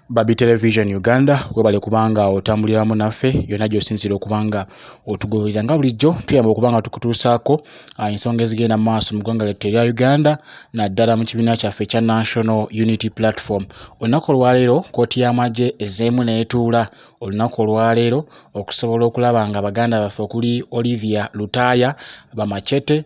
Babi Television Uganda webale kubanga otambuliramu naffe yonna gy'osinzira okubanga otugoberera nga bulijjo tuyamba okubanga tukutuusaako ensonga ezigenda maaso mu ggwanga lyattu erya Uganda naddala mu kibiina kyaffe ekya National Unity Platform. Olunaku olwaleero kkooti y'amagye ezzeemu n'etuula olunaku olwaleero okusobola okulaba nga baganda baffe okuli Olivia, Lutaaya, Bamachete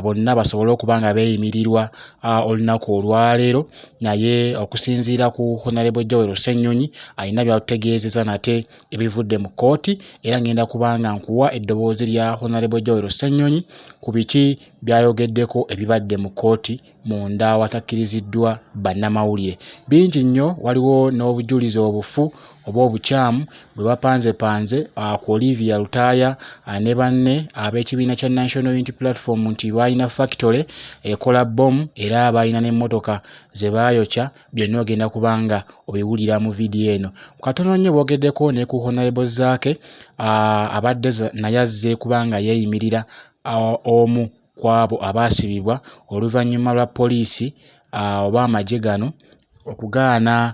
bonna basobole okuba nga beeyimirirwa olunaku olwaleero, naye okusinziira ku Honorable Ssenyonyi alina by'atutegeezezza nate ebivudde mu kkooti, era ngenda kubanga nkuwa eddoboozi lya Honorable Ssenyonyi ku biki by'ayogeddeko ebibadde mu kkooti munda awatakkiriziddwa bannamawulire. Bingi nnyo, waliwo n'obujulizi obufu oba obukyamu bwe bapanzepanze ku Olivia, Lutaaya ne banne ab'ekibiina kya National Unity Platform nti balina factory ekola Bomu era balina n'emmotoka ze baayokya. Byonna ogenda kubanga obiwulira mu vidiyo eno. Katono nnyo boogeddeko ne ku Honorable Zaake abadde naye azze kubanga yeeyimirira omu ku abo abaasibibwa oluvannyuma lwa poliisi oba amagye gano okugaana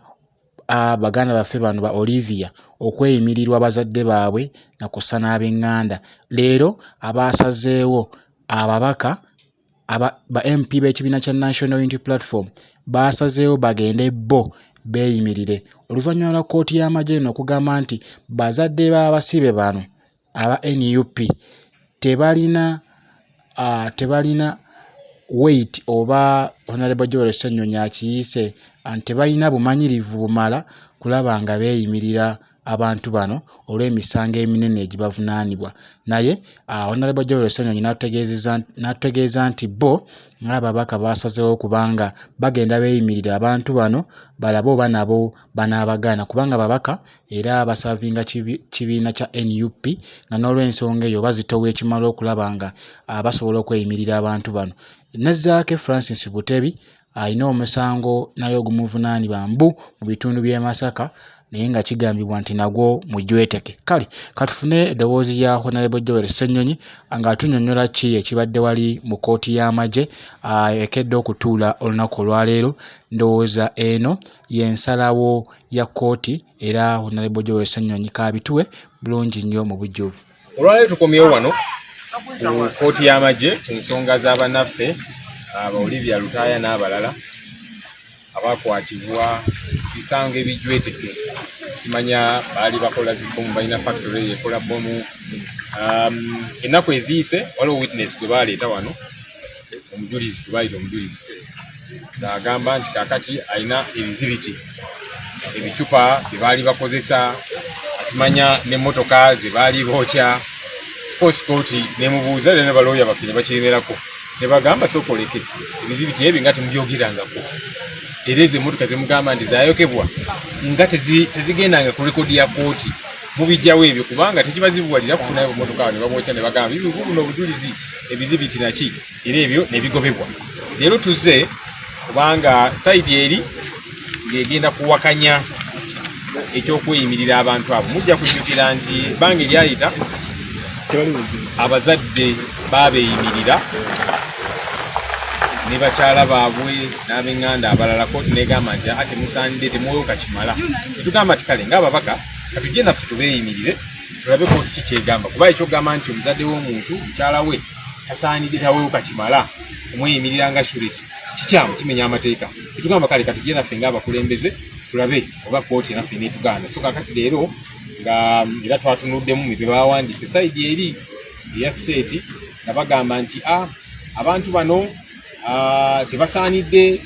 baganda baffe bano ba Olivia okweyimirirwa bazadde baabwe na kussa n'ab'eŋŋanda. Leero abaasazeewo ababaka ba MP b'ekibiina kya National Unity Platform baasazeewo bagende bo beeyimirire oluvannyuma lwa kkooti y'amagye eno okugamba nti bazadde b'abasibe bano aba NUP tebalina weight oba Honorable Ssenyonyi akiyise tebalina bumanyirivu bumala kulaba nga beeyimirira abantu bano olw'emisango eminene egibavunaanibwa. Naye Honorable Ssenyonyi n'atutegeeza nti bo ng'ababaka baasazeewo kubanga bagenda beeyimirira abantu bano balabe oba nabo banaabagaana, kubanga babaka era basaavinga kibiina kya NUP nga n'olw'ensonga eyo bazitowa ekimala okulaba nga basobola okweyimirira abantu bano. Ne Zaake Francis Butebi alina omusango naye ogumuvunaanibwa mbu mu bitundu by'e Masaka, naye nga kigambibwa nti nagwo mujweteke. Kale katufune eddoboozi lya Honorable Ssenyonyi nga atunnyonnyola ki ekibadde wali mu kkooti y'amagye ekedde okutuula olunaku olwaleero. Ndowooza eno y'ensalawo ya kkooti era Honorable Ssenyonyi kaabituwe bulungi nnyo mu bujjuvu. Olwaleero tukomyewo wano ku kkooti y'amagye ku nsonga z'abannaffe aba Olivia, Lutaaya n'abalala abakwatibwa bisango ebijweteke. Simanya baali bakola zibbomu, balina factory ekola Bomu. Ennaku eziyise waliwo witness gwe baaleeta wano, omujulizi gwe baayita omujulizi ng'agamba nti kaakati alina ebizibiti, ebicupa bye baali bakozesa, asimanya n'emmotoka ze baali bookya. Sports court nemubuuza ne balooya baffe ne bakiremerako ne bagamba sookoleke ebizibiti ebyo nga temubyogerangako, era ezo emmotoka zemugamba nti zaayokebwa nga tezigendanga ku rekodi ya kooti mubijjawo ebyo, kubanga tekibazibuwalira kufunayo emmotoka awo ne babookya ne bagamba buno obujulizi ebizibiti naki, era ebyo ne bigobebwa. Leero tuzze kubanga sayidi eri ng'egenda kuwakanya ekyokweyimiririra abantu abo. Mujja kujjukira nti ebbanga eryayita abazadde baabeeyimirira ne bakyala baabwe n'ab'eŋŋanda abalala. Kooti negamba nti ate musaanidde temwoyoka kimala. Netugamba ti kale ng'ababaka katujje naffe tubeeyimirire tulabe kooti ki kyegamba, kuba ekyogamba nti omuzadde w'omuntu mukyala we tasaanidde taweyoka kimala omweyimirira nga surety kikyamu, kimenya amateeka. Netugamba kale katujje naffe ng'abakulembeze tulabe oba kooti naffe netugaana. So kakati leero nga era twatunuddemu bye bawandiise sayidi eri eya state nga bagamba nti abantu bano tebasaanidde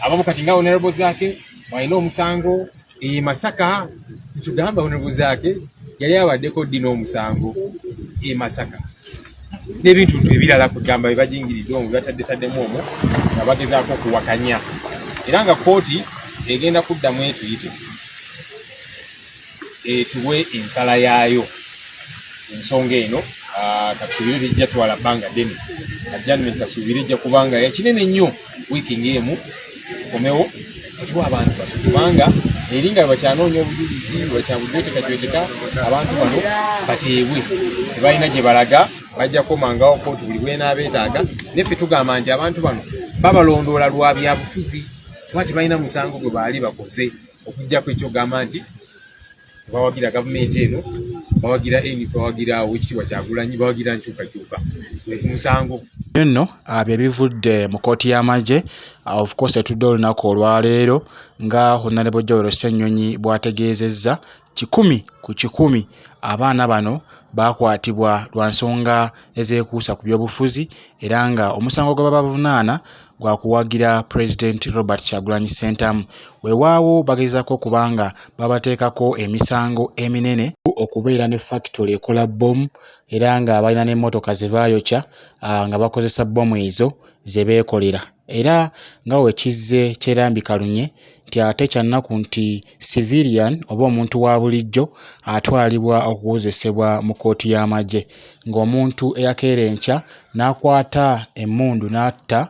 abamu kati nga Honorable Zaake walina omusango Masaka. Tugamba Honorable Zaake yali abaddeko ddi n'omusango Masaka n'ebintu ebirala kugamba bye bajingiridde omwo batadde-taddemu omwo nga bagezaako okuwakanya, era nga kooti egenda kuddamu etuyite tuwe ensala yaayo ensonga eno. Kasuubire tejja twala bbanga ddene, adjustment kasuubire ejja kubanga yakinene nnyo wiiki ng'emu tukomewo tuwa abantu baffe, kubanga eri nga bakyanoonya obujulizi bwekajweteka abantu bano bateebwe tebalina gye balaga, bajja komangawo kooti buli bw'enaabeetaaga. Neffe tugamba nti abantu bano babalondoola lwa byabufuzi kuba tebalina musango gwe baali bakoze okujjako ekyogamba nti bawagira gavumenti eno, bawagira eni, bawagira Oweekitiibwa Kyagulanyi, bawagira nkyukakyuka musango nno bye bivudde mu kkooti y'amagye. Of course etudde olunaku olwaleero nga Honorable Joel Ssennyonyi bw'ategeezezza 100 abaana bano baakwatibwa lwa nsonga ezeekuusa ku by'obufuzi era nga omusango gwe babavunaana gwa kuwagira President Robert Kyagulanyi Ssentamu. Weewaawo bagezaako kubanga babateekako emisango eminene okubeera ne factory ekola bomu era nga balina n'emmotoka ze baayokya nga bakozesa bomu ezo ze beekolera. Era nga wekizze kyerambika lunye nti ate kyannaku nti civilian oba omuntu wa bulijjo atwalibwa okuwozesebwa mu kkooti y'amagye ng'omuntu eyakeera enkya n'akwata emmundu n'atta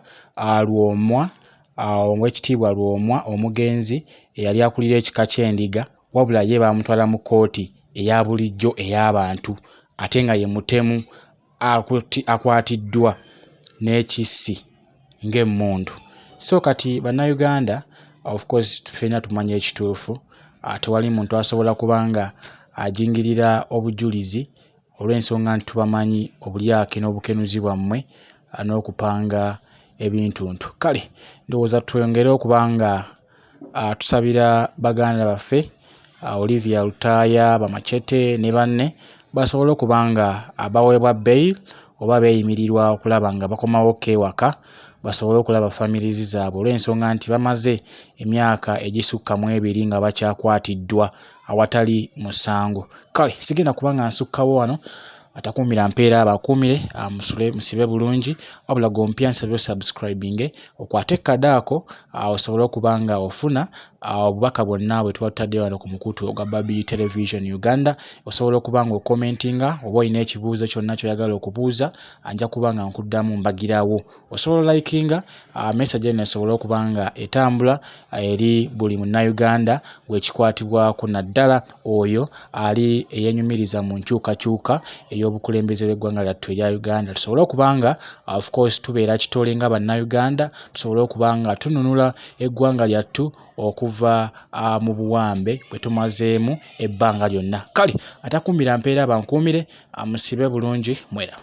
Lwomwa Oweekitiibwa Lwomwa omugenzi eyali akulira ekika ky'endiga, wabula ye baamutwala mu kkooti eya bulijjo ey'abantu ate nga ye mutemu akwatiddwa n'ekissi ng'emmundu. So kati bannayuganda, of course ffenna tumanya ekituufu, tewali muntu asobola kubanga ajingirira obujulizi olw'ensonga nti tubamanyi obulyake n'obukenuzi bwammwe n'okupanga ebintuntu. Kale ndowooza twongere okubanga tusabira baganda baffe Olivia, Lutaaya, Bamachete ne banne basobole okubanga baweebwa bail oba beeyimirirwa okulaba nga bakomawo ewaka, basobole okulaba families zaabwe olw'ensonga nti bamaze emyaka egisukka mu 2 nga bakyakwatiddwa awatali musango. Kale sigenda kubanga nsukkawo wano, atakuumira mpeera abakuumire, musule musibe bulungi, wabula gompya nsabye subscribing okwate kadaako osobole okubanga ofuna obubaka bwonna bwe tuba tutadde wano ku mukutu ogwa Babi Television Uganda. Osobola okubanga okomentinga oba olina ekibuuzo kyonna ky'oyagala okubuuza, anja kubanga nkuddamu mbagirawo. Osobola likinga message eno esobole okubanga etambula eri buli munnayuganda bw'ekikwatibwako naddala oyo ali eyenyumiriza mu nkyukakyuka ey'obukulembeze bw'eggwanga lyattu erya Uganda. Tusobole okubanga of course tubeera kitole nga bannayuganda, tusobole okubanga tununula eggwanga lyattu okuva mu buwambe bwe tumazeemu ebbanga lyonna. Kale atakuumira mpeera abankuumire, musibe bulungi, mwera.